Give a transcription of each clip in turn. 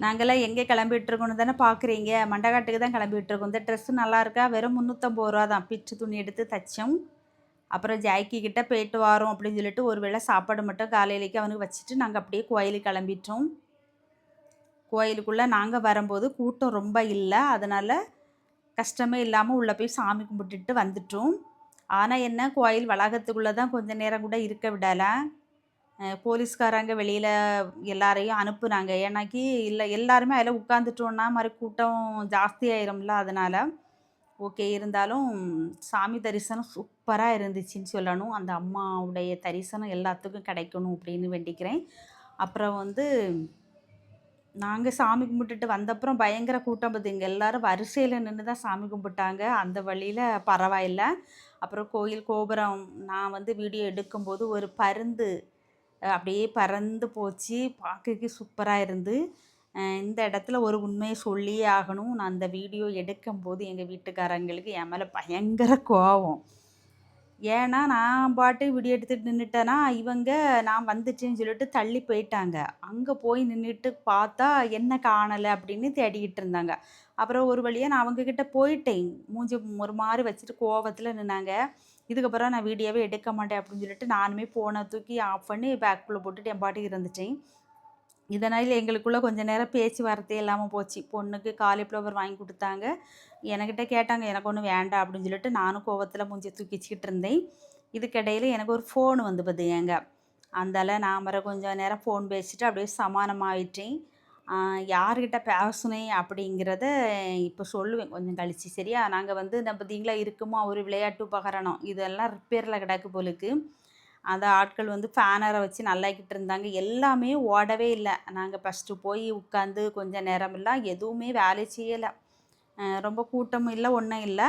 நாங்கள்லாம் எங்கே கிளம்பிட்டுருக்கோன்னு தானே பார்க்குறீங்க. மண்டகாட்டுக்கு தான் கிளம்பிட்டுருக்கோம். இந்த ட்ரெஸ்ஸு நல்லா இருக்கா? வெறும் ரூ. 350 தான். பிச்சு துணி எடுத்து தச்சோம். அப்புறம் ஜாக்கி கிட்ட போயிட்டு வாரோம் அப்படின்னு சொல்லிட்டு ஒரு வேளை சாப்பாடு மட்டும் காலையிலேக்கு அவனுக்கு வச்சுட்டு நாங்கள் அப்படியே கோயிலுக்கு கிளம்பிட்டோம். கோயிலுக்குள்ளே நாங்கள் வரும்போது கூட்டம் ரொம்ப இல்லை. அதனால் கஷ்டமே இல்லாமல் உள்ளே போய் சாமி கும்பிட்டுட்டு வந்துட்டோம். ஆனால் என்ன கோயில் வளாகத்துக்குள்ளே தான் கொஞ்சம் நேரம் கூட இருக்க விடலை. போலீஸ்காரங்க வெளியில் எல்லாரையும் அனுப்புனாங்க. ஏன்னாக்கி இல்லை எல்லாருமே அதில் உட்காந்துட்டோன்னா மாதிரி கூட்டம் ஜாஸ்தி ஆயிரும்ல. அதனால் ஓகே. இருந்தாலும் சாமி தரிசனம் சூப்பராக இருந்துச்சுன்னு சொல்லணும். அந்த அம்மாவுடைய தரிசனம் எல்லாத்துக்கும் கிடைக்கணும் அப்படின்னு வேண்டிக்கிறேன். அப்புறம் வந்து நாங்கள் சாமி கும்பிட்டுட்டு வந்தப்புறம் பயங்கர கூட்டம் பார்த்திங்க. எல்லோரும் வரிசையில் நின்று தான் சாமி கும்பிட்டாங்க. அந்த வழியில் பரவாயில்ல. அப்புறம் கோயில் கோபுரம் நான் வந்து வீடியோ எடுக்கும்போது ஒரு பருந்து அப்படியே பறந்து போச்சு. பார்க்கறதுக்கு சூப்பராக இருந்து இந்த இடத்துல ஒரு உண்மையை சொல்லியே ஆகணும். நான் அந்த வீடியோ எடுக்கும்போது எங்கள் வீட்டுக்காரங்களுக்கு என் மேலே பயங்கர கோவம். ஏன்னா நான் பாட்டுக்கு வீடியோ எடுத்துகிட்டு நின்றுட்டேன்னா இவங்க நான் வந்துட்டேன்னு சொல்லிட்டு தள்ளி போயிட்டாங்க. அங்கே போய் நின்றுட்டு பார்த்தா என்ன காணலை அப்படின்னு தேடிக்கிட்டு இருந்தாங்க. அப்புறம் ஒரு வழியாக நான் அவங்கக்கிட்ட போயிட்டேன். மூஞ்சி ஒரு மாதிரி வச்சுட்டு கோவத்தில் நின்னாங்க. இதுக்கப்புறம் நான் வீடியோவே எடுக்க மாட்டேன் அப்படின்னு சொல்லிட்டு நானுமே ஃபோனை தூக்கி ஆஃப் பண்ணி பேக்குள்ளே போட்டுட்டு என் பாட்டுக்கு இருந்துட்டேன். இதனால் எங்களுக்குள்ளே கொஞ்சம் நேரம் பேச்சுவார்த்தையே இல்லாமல் போச்சு. பொண்ணுக்கு காலிஃப்ளவர் வாங்கி கொடுத்தாங்க. என்கிட்ட கேட்டாங்க. எனக்கு ஒன்றும் வேண்டாம் அப்படின்னு சொல்லிட்டு நானும் கோவத்தில் மூஞ்சியை தூக்கி வச்சுக்கிட்டு இருந்தேன். இதுக்கிடையில் எனக்கு ஒரு ஃபோன் வந்து பார்த்துக்கங்க. அந்தால நான் வேறு கொஞ்சம் நேரம் ஃபோன் பேசிட்டு அப்படியே சமாதானமாயிட்டேன். யார்கிட்ட பேசுனேன் அப்படிங்கிறத இப்போ சொல்லுவேன் கொஞ்சம் கழிச்சு. சரியா? நாங்கள் வந்து இந்த பார்த்தீங்களா இருக்குமா ஒரு விளையாட்டு உபகரணம். இதெல்லாம் ரிப்பேரில் கிடக்கு போலுக்கு. அந்த ஆட்கள் வந்து ஃபேனரை வச்சு நல்லாக்கிட்டு இருந்தாங்க. எல்லாமே ஓடவே இல்லை. நாங்கள் ஃபஸ்ட்டு போய் உட்காந்து கொஞ்சம் நேரமெல்லாம் எதுவுமே வேலை செய்யலை. ரொம்ப கூட்டமும் இல்லை, ஒன்றும் இல்லை.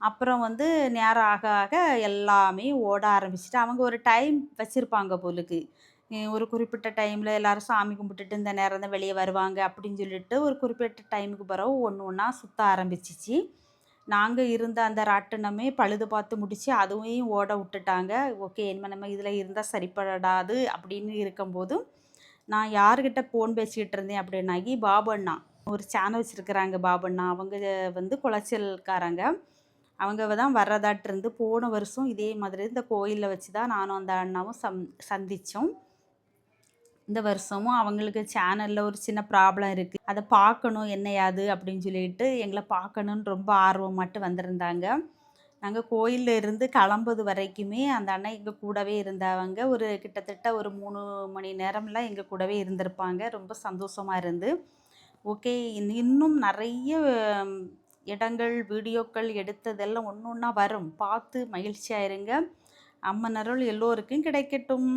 அப்புறம் வந்து நேரம் ஆக ஆக எல்லாமே ஓட ஆரம்பிச்சுட்டு அவங்க ஒரு டைம் வச்சுருப்பாங்க போலுக்கு. ஒரு குறிப்பிட்ட டைமில் எல்லோரும் சாமி கும்பிட்டுட்டு இந்த நேரம் தான் வெளியே வருவாங்க அப்படின்னு சொல்லிட்டு ஒரு குறிப்பிட்ட டைமுக்கு பிறகு ஒன்று ஒன்றா சுற்ற ஆரம்பிச்சிச்சு. நாங்கள் இருந்த அந்த ராட்டினமே பழுது பார்த்து முடித்து அதுவும் ஓட விட்டுட்டாங்க. ஓகே, இனிமேல் நம்ம இதில் இருந்தால் சரிப்படாது அப்படின்னு இருக்கும்போது நான் யார்கிட்ட ஃபோன் பேசிக்கிட்டு இருந்தேன் அப்படின்னாக்கி பாபு அண்ணா ஒரு சேனல் வச்சுருக்குறாங்க. பாபு அண்ணா அவங்க வந்து குளச்சல்காரங்க. அவங்க தான் வர்றதாட்டிருந்து போன வருஷம் இதே மாதிரி இந்த கோயிலில் வச்சு தான் நானும் அந்த அண்ணாவும் சந்தித்தோம். இந்த வருஷமும் அவங்களுக்கு சேனலில் ஒரு சின்ன ப்ராப்ளம் இருக்குது. அதை பார்க்கணும் என்னையாது அப்படின்னு சொல்லிட்டு எங்களை பார்க்கணுன்னு ரொம்ப ஆர்வமாட்டு வந்திருந்தாங்க. நாங்கள் கோயிலில் இருந்து கிளம்புது வரைக்குமே அந்த அண்ணன் எங்கள் கூடவே இருந்தவங்க. ஒரு கிட்டத்தட்ட ஒரு 3 மணி நேரம்லாம் எங்கள் கூடவே இருந்திருப்பாங்க. ரொம்ப சந்தோஷமாக இருந்து ஓகே. இன்னும் நிறைய இடங்கள் வீடியோக்கள் எடுத்ததெல்லாம் ஒன்று ஒன்றா வரும். பார்த்து மகிழ்ச்சியாக இருங்க. அம்மன் அருள் எல்லோருக்கும் கிடைக்கட்டும்.